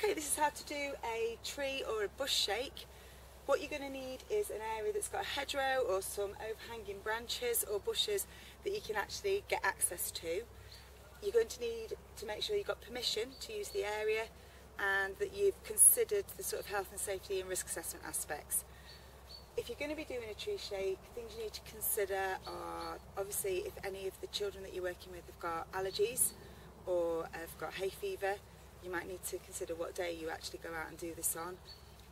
Okay, this is how to do a tree or a bush shake. What you're going to need is an area that's got a hedgerow or some overhanging branches or bushes that you can actually get access to. You're going to need to make sure you've got permission to use the area and that you've considered the sort of health and safety and risk assessment aspects. If you're going to be doing a tree shake, things you need to consider are obviously if any of the children that you're working with have got allergies or have got hay fever. You might need to consider what day you actually go out and do this on.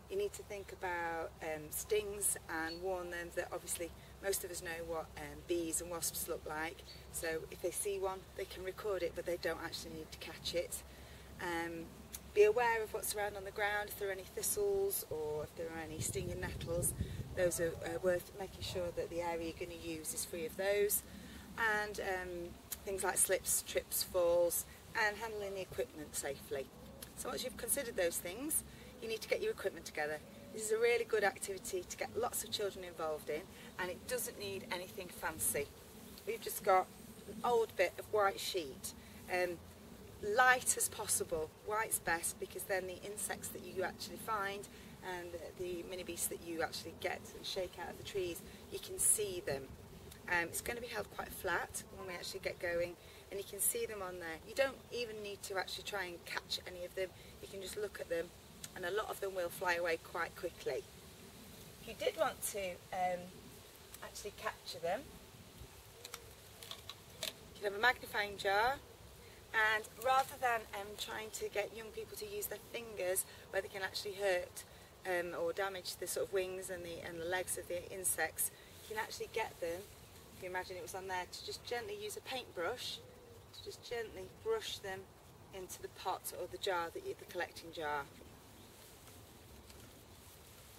You need to think about stings and warn them that obviously most of us know what bees and wasps look like, so if they see one they can record it but they don't actually need to catch it. Be aware of what's around on the ground, if there are any thistles or if there are any stinging nettles. Those are worth making sure that the area you're going to use is free of those. And things like slips, trips, falls, and handling the equipment safely. So once you've considered those things, you need to get your equipment together. This is a really good activity to get lots of children involved in, and it doesn't need anything fancy. We've just got an old bit of white sheet, light as possible. White's best because then the insects that you actually find and the mini beasts that you actually get and shake out of the trees, you can see them. It's going to be held quite flat when we actually get going, and you can see them on there. You don't even need to actually try and catch any of them. You can just look at them, and a lot of them will fly away quite quickly. If you did want to actually capture them, you can have a magnifying jar, and rather than trying to get young people to use their fingers where they can actually hurt or damage the sort of wings and the legs of the insects, you can actually get them, if you imagine it was on there, to just gently use a paintbrush to just gently brush them into the pot or the jar, the collecting jar.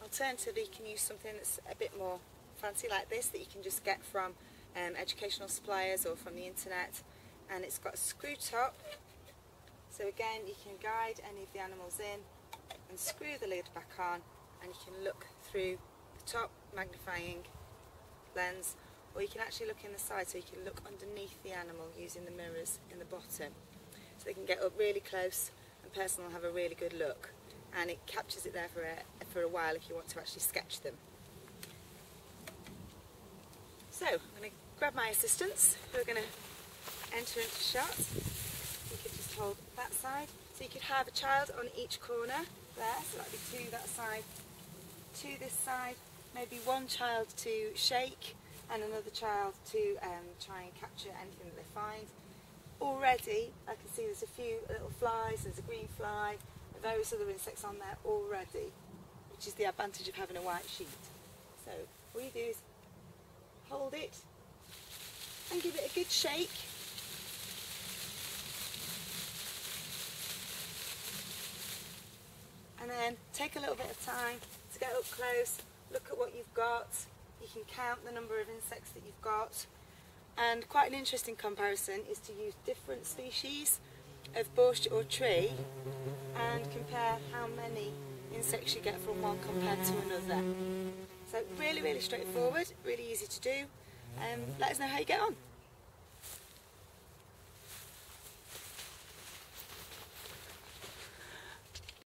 Alternatively, you can use something that's a bit more fancy like this that you can just get from educational suppliers or from the internet, and it's got a screw top, so again you can guide any of the animals in and screw the lid back on, and you can look through the top magnifying lens, or you can actually look in the side, so you can look underneath the animal using the mirrors in the bottom, so they can get up really close and the person will have a really good look, and it captures it there for a while if you want to actually sketch them. So I'm going to grab my assistants who are going to enter into shot. You could just hold that side, so you could have a child on each corner there, so that would be two that side, two this side, maybe one child to shake and another child to try and capture anything that they find. Already I can see there's a few little flies, there's a green fly, and various other insects on there already, which is the advantage of having a white sheet. So all you do is hold it and give it a good shake. And then take a little bit of time to get up close, look at what you've got. You can count the number of insects that you've got. And quite an interesting comparison is to use different species of bush or tree and compare how many insects you get from one compared to another. So really, really straightforward, really easy to do. Let us know how you get on.